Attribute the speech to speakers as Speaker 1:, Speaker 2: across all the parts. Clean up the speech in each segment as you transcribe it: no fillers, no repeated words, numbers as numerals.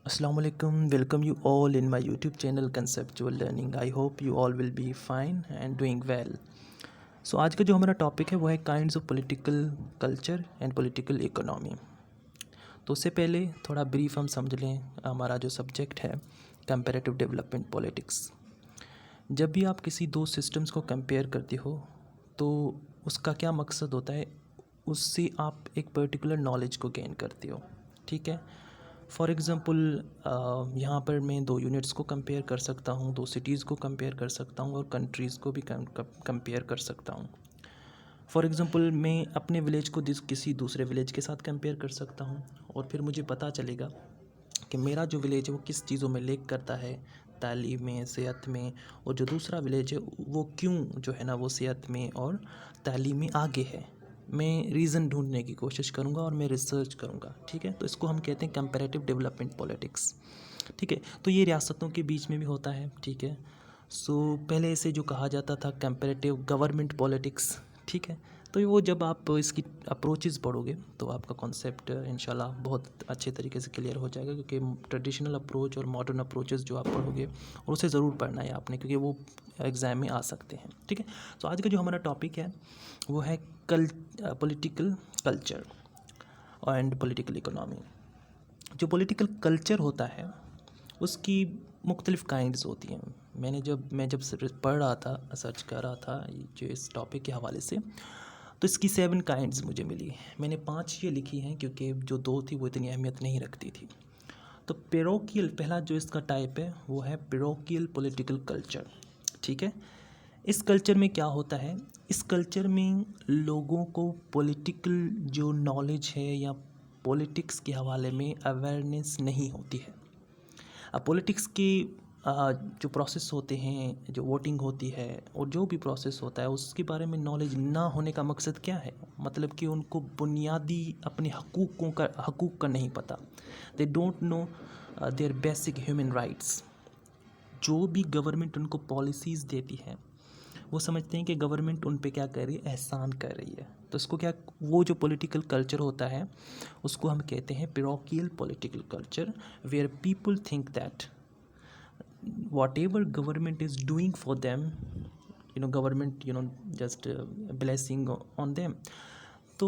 Speaker 1: Assalamu alaikum. Welcome you all in my YouTube channel Conceptual Learning. I hope you all will be fine and doing well. So आज का जो हमारा topic है वो है kinds of political culture and political economy. तो उससे पहले थोड़ा ब्रीफ हम समझ लें हमारा जो सब्जेक्ट है कंपैरेटिव डेवलपमेंट पॉलिटिक्स। जब भी आप किसी दो सिस्टम्स को कंपेयर करते हो तो उसका क्या मकसद होता है, उससे आप एक पर्टिकुलर नॉलेज को गेन करते हो। ठीक है, फॉर एग्ज़ाम्पल यहाँ पर मैं दो यूनिट्स को कंपेयर कर सकता हूँ, दो सिटीज़ को कंपेयर कर सकता हूँ और कंट्रीज़ को भी कंपेयर कर सकता हूँ। फॉर एग्ज़ाम्पल मैं अपने विलेज को किसी दूसरे विलेज के साथ कंपेयर कर सकता हूँ और फिर मुझे पता चलेगा कि मेरा जो विलेज है वो किस चीज़ों में लेक करता है, तालीम में, सेहत में, और जो दूसरा विलेज है वो क्यों जो है ना वो सेहत में और तालीम में आगे है। मैं रीज़न ढूंढने की कोशिश करूँगा और मैं रिसर्च करूँगा। ठीक है, तो इसको हम कहते हैं कंपैरेटिव डेवलपमेंट पॉलिटिक्स। ठीक है, तो ये रियासतों के बीच में भी होता है। ठीक है, सो पहले इसे जो कहा जाता था कंपैरेटिव गवर्नमेंट पॉलिटिक्स। ठीक है, तो वो जब आप इसकी अप्रोचेस पढ़ोगे तो आपका कॉन्सेप्ट इंशाल्लाह बहुत अच्छे तरीके से क्लियर हो जाएगा, क्योंकि ट्रेडिशनल अप्रोच और मॉडर्न अप्रोचेस जो आप पढ़ोगे और उसे ज़रूर पढ़ना है आपने, क्योंकि वो एग्ज़ाम में आ सकते हैं। ठीक है, तो आज का जो हमारा टॉपिक है वो है political culture and political economy. जो पॉलिटिकल कल्चर होता है उसकी मुख्तलिफ़ काइंड्स होती हैं। मैं जब पढ़ रहा था, सर्च कर रहा था जो इस टॉपिक के हवाले से, तो इसकी 7 काइंड्स मुझे मिली। मैंने 5 ये लिखी हैं क्योंकि जो 2 थी वो इतनी अहमियत नहीं रखती थी। तो पेरोकियल पहला जो इसका टाइप है वो है पेरोकियल पॉलिटिकल कल्चर। ठीक है, इस कल्चर में क्या होता है, इस कल्चर में लोगों को पॉलिटिकल जो नॉलेज है या पॉलिटिक्स के हवाले में अवेयरनेस नहीं होती है। अब पॉलिटिक्स की जो प्रोसेस होते हैं, जो वोटिंग होती है और जो भी प्रोसेस होता है उसके बारे में नॉलेज ना होने का मकसद क्या है, मतलब कि उनको बुनियादी अपने हकूक़ का नहीं पता। They don't know their basic human rights. जो भी गवर्नमेंट उनको पॉलिसीज़ देती है वो समझते हैं कि गवर्नमेंट उन पे क्या कर रही है, एहसान कर रही है। तो इसको क्या, वो जो पॉलिटिकल कल्चर होता है उसको हम कहते हैं parochial political culture, where people think that whatever government is doing for them, government just blessing on them। तो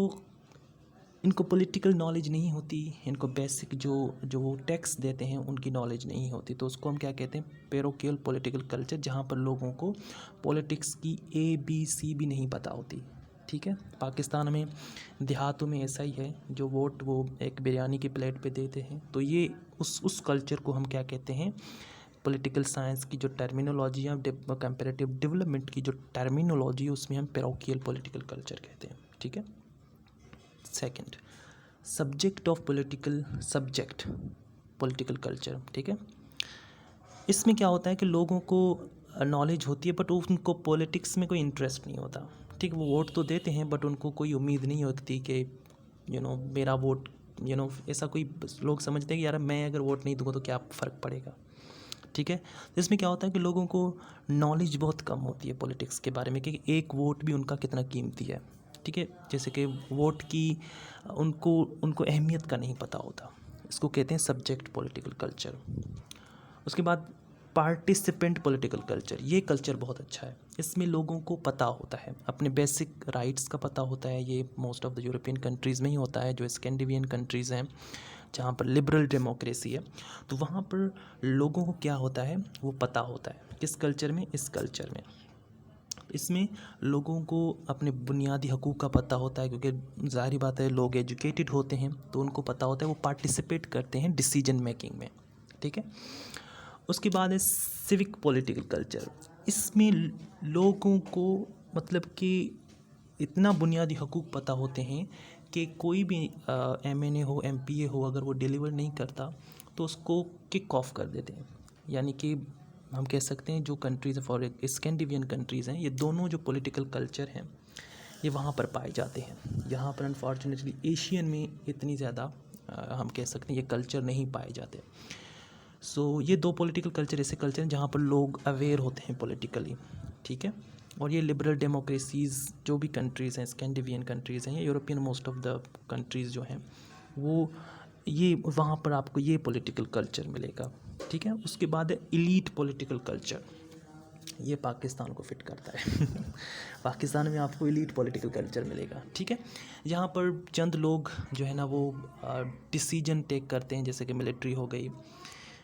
Speaker 1: इनको पॉलिटिकल नॉलेज नहीं होती, इनको बेसिक जो जो वो टैक्स देते हैं उनकी नॉलेज नहीं होती। तो उसको हम क्या कहते हैं, पेरोकियल पॉलिटिकल कल्चर, जहाँ पर लोगों को पॉलिटिक्स की ABC भी नहीं पता होती। ठीक है, पाकिस्तान में देहातों में ऐसा ही है, जो वोट वो एक बिरयानी की प्लेट पे देते हैं। तो ये उस कल्चर को हम क्या कहते हैं, पॉलिटिकल साइंस की जो टर्मिनोलॉजी है, कंपैरेटिव डेवलपमेंट की जो टर्मिनोलॉजी है, उसमें हम पेरोकियल पॉलिटिकल कल्चर कहते हैं। ठीक है, second, subject of subject political culture. ठीक है, इसमें क्या होता है कि लोगों को नॉलेज होती है बट उनको पॉलिटिक्स में कोई इंटरेस्ट नहीं होता। ठीक, वो वोट तो देते हैं बट उनको कोई उम्मीद नहीं होती कि मेरा वोट, ऐसा कोई, लोग समझते हैं कि यार मैं अगर वोट नहीं दूंगा तो क्या फ़र्क पड़ेगा। ठीक है, तो इसमें क्या होता है कि लोगों को नॉलेज बहुत कम होती है पॉलिटिक्स के बारे में, कि एक वोट भी उनका कितना कीमती है। ठीक है, जैसे कि वोट की उनको उनको अहमियत का नहीं पता होता। इसको कहते हैं सब्जेक्ट पॉलिटिकल कल्चर। उसके बाद पार्टिसिपेंट पॉलिटिकल कल्चर। ये कल्चर बहुत अच्छा है, इसमें लोगों को पता होता है, अपने बेसिक राइट्स का पता होता है। ये most of the European countries में ही होता है, जो स्कैंडिनेवियन कंट्रीज़ हैं जहाँ पर लिबरल डेमोक्रेसी है, तो वहाँ पर लोगों को क्या होता है वो पता होता है। किस कल्चर में, इस कल्चर में, इसमें लोगों को अपने बुनियादी हकूक़ का पता होता है, क्योंकि ज़ाहिर बात है लोग एजुकेटेड होते हैं तो उनको पता होता है, वो पार्टिसिपेट करते हैं डिसीजन मेकिंग में। ठीक है, उसके बाद है सिविक पॉलिटिकल कल्चर। इसमें लोगों को मतलब कि इतना बुनियादी हकूक़ पता होते हैं कि कोई भी MNA हो, MPA हो, अगर वो डिलीवर नहीं करता तो उसको किक ऑफ कर देते हैं। यानी कि हम कह सकते हैं जो कंट्रीज़ फॉर स्कैंडिनेवियन कंट्रीज़ हैं, ये दोनों जो पॉलिटिकल कल्चर हैं ये वहाँ पर पाए जाते हैं। यहाँ पर अनफॉर्चुनेटली एशियन में इतनी ज़्यादा हम कह सकते हैं ये कल्चर नहीं पाए जाते। सो ये दो पॉलिटिकल कल्चर ऐसे कल्चर हैं जहाँ पर लोग अवेयर होते हैं पॉलिटिकली। ठीक है, और ये लिबरल डेमोक्रेसीज़ जो भी कंट्रीज़ हैं, स्कैंडिनेवियन कंट्रीज़ हैं या European most of the countries जो हैं, वो ये वहाँ पर आपको ये पॉलिटिकल कल्चर मिलेगा, ठीक है। उसके बाद है इलीट पॉलिटिकल कल्चर, ये पाकिस्तान को फिट करता है पाकिस्तान में आपको इलीट पॉलिटिकल कल्चर मिलेगा, ठीक है। यहाँ पर चंद लोग जो है ना वो डिसीजन टेक करते हैं, जैसे कि मिलिट्री हो गई,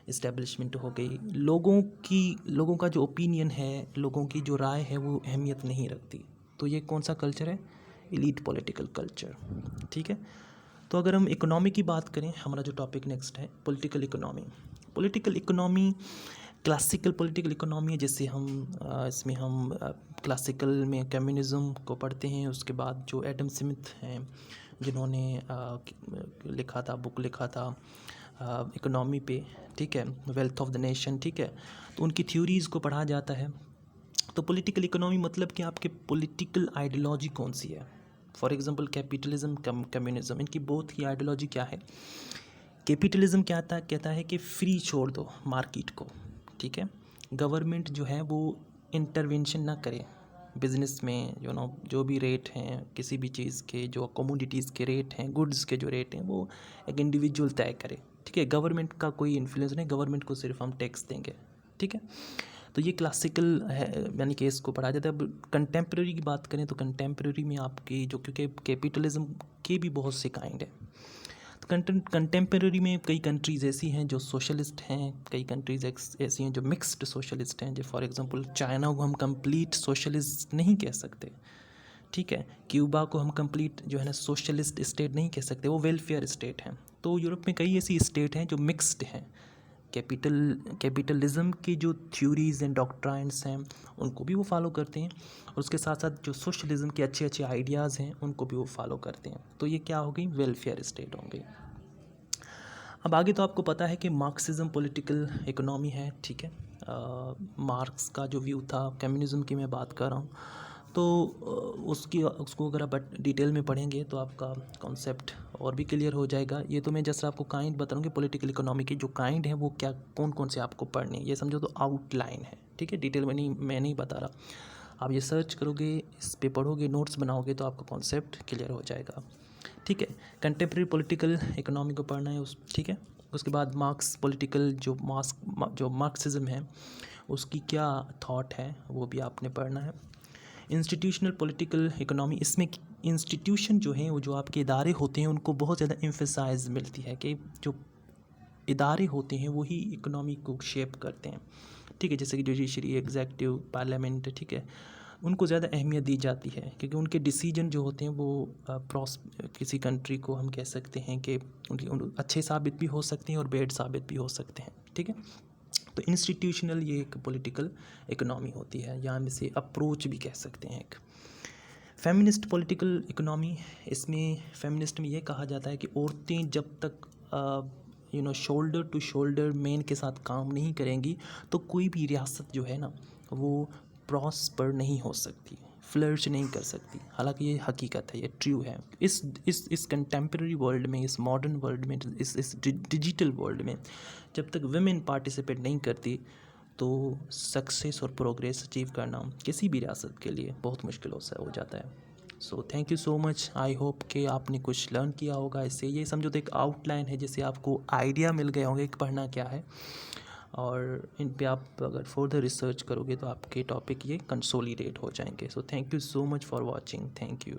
Speaker 1: इस्टेब्लिशमेंट हो गई, लोगों का जो ओपिनियन है, लोगों की जो राय है वो अहमियत नहीं रखती। तो ये कौन सा कल्चर है? इलीट पॉलिटिकल कल्चर, ठीक है। तो अगर हम इकोनॉमी की बात करें, हमारा जो टॉपिक नेक्स्ट है political economy. Political economy classical political economy है, जैसे इसमें हम क्लासिकल में कम्युनिज़्म को पढ़ते हैं। उसके बाद जो एडम स्मिथ हैं, जिन्होंने लिखा था, बुक लिखा था इकोनॉमी पे, ठीक है, वेल्थ ऑफ द नेशन, ठीक है, तो उनकी थ्योरीज़ को पढ़ा जाता है। तो पॉलिटिकल इकोनॉमी मतलब कि आपके पॉलिटिकल आइडियोलॉजी कौन सी है। फॉर एग्जांपल कैपिटलिज्म, कम्युनिज्म, इनकी बोथ की आइडियोलॉजी क्या है। कैपिटलिज्म क्या कहता है कि फ्री छोड़ दो मार्केट को, ठीक है, गवर्नमेंट जो है वो इंटरवेंशन ना करे बिज़नेस में, जो भी रेट हैं किसी भी चीज़ के, जो कमोडिटीज़ के रेट हैं, गुड्स के जो रेट हैं, वो एक इंडिविजुअल तय करे, ठीक है। गवर्नमेंट का कोई इन्फ्लुएंस नहीं, गवर्नमेंट को सिर्फ हम टैक्स देंगे, ठीक है। तो ये क्लासिकल है, यानी कि इसको पढ़ा जाता है। अब कंटेम्प्रेरी की बात करें तो कंटेम्प्रेरी में आपकी जो, क्योंकि कैपिटलिज्म के भी बहुत से काइंड है, तो कंटेम्प्रेरी में कई कंट्रीज़ ऐसी हैं जो सोशलिस्ट हैं, कई कंट्रीज़ ऐसी हैं जो मिक्स्ड सोशलिस्ट हैं। जो फॉर एग्जांपल चाइना को हम कंप्लीट सोशलिस्ट नहीं कह सकते, ठीक है। क्यूबा को हम कंप्लीट जो है ना सोशलिस्ट स्टेट नहीं कह सकते, वो वेलफेयर स्टेट हैं। तो यूरोप में कई ऐसी स्टेट हैं जो मिक्स्ड हैं। कैपिटलिज्म की जो थ्योरीज़ एंड डॉक्ट्राइन्स हैं उनको भी वो फॉलो करते हैं, और उसके साथ साथ जो सोशलिज्म के अच्छे अच्छे आइडियाज़ हैं उनको भी वो फॉलो करते हैं। तो ये क्या हो गई? वेलफेयर स्टेट होंगे। अब आगे तो आपको पता है कि मार्क्सिज्म पॉलिटिकल इकोनॉमी है, ठीक है। मार्क्स का जो व्यू था, कम्युनिज़म की मैं बात कर रहा हूँ, तो उसको अगर आप डिटेल में पढ़ेंगे तो आपका कॉन्सेप्ट और भी क्लियर हो जाएगा। ये तो मैं जस्ट आपको काइंड बताऊँगी पॉलिटिकल इकोनॉमी के जो काइंड है वो क्या, कौन कौन से आपको पढ़ने, ये समझो तो आउटलाइन है, ठीक है। डिटेल में मैं नहीं बता रहा। आप ये सर्च करोगे, इस पे पढ़ोगे, नोट्स बनाओगे तो आपका कॉन्सेप्ट क्लियर हो जाएगा, ठीक है। कंटेम्प्रेरी पॉलिटिकल इकोनॉमी को पढ़ना है ठीक है। उसके बाद मार्क्स पॉलिटिकल जो मार्क्सिज्म है उसकी क्या थॉट है वो भी आपने पढ़ना है। इंस्टीट्यूशनल पॉलिटिकल इकोनॉमी, इसमें इंस्टीट्यूशन जो हैं, वो जो आपके इदारे होते हैं उनको बहुत ज़्यादा एम्फेसाइज मिलती है कि जो इदारे होते हैं वही इकोनॉमी को शेप करते हैं, ठीक है। जैसे कि जुडिशरी, एग्जेक्टिव, पार्लियामेंट, ठीक है, उनको ज़्यादा अहमियत दी जाती है क्योंकि उनके डिसीजन जो होते हैं वो किसी कंट्री को हम कह सकते हैं कि उनके अच्छे साबित भी हो सकते हैं और बैड साबित भी हो सकते हैं, ठीक है। तो इंस्टीट्यूशनल ये एक पॉलिटिकल इकोनॉमी होती है, या हम इसे अप्रोच भी कह सकते हैं एक। फेमिनिस्ट पॉलिटिकल इकोनॉमी, इसमें फेमिनिस्ट में ये कहा जाता है कि औरतें जब तक शोल्डर टू शोल्डर मैन के साथ काम नहीं करेंगी तो कोई भी रियासत जो है ना वो प्रॉस्पर नहीं हो सकती, फ्लर्च नहीं कर सकती। हालांकि ये हकीकत है, ये ट्रू है। इस कंटेम्प्रेरी वर्ल्ड में, इस मॉडर्न वर्ल्ड में, इस डिजिटल वर्ल्ड में जब तक वुमेन पार्टिसिपेट नहीं करती तो सक्सेस और प्रोग्रेस अचीव करना किसी भी रियासत के लिए बहुत मुश्किल हो जाता है। So thank you so much. I hope कि आपने कुछ लर्न किया होगा इससे। ये समझो तो एक आउटलाइन है, जैसे आपको आइडिया मिल गया होगा कि पढ़ना क्या है, और इन पे आप अगर फर्दर रिसर्च करोगे तो आपके टॉपिक ये कंसोलिडेट हो जाएंगे। So thank you so much for watching. Thank you.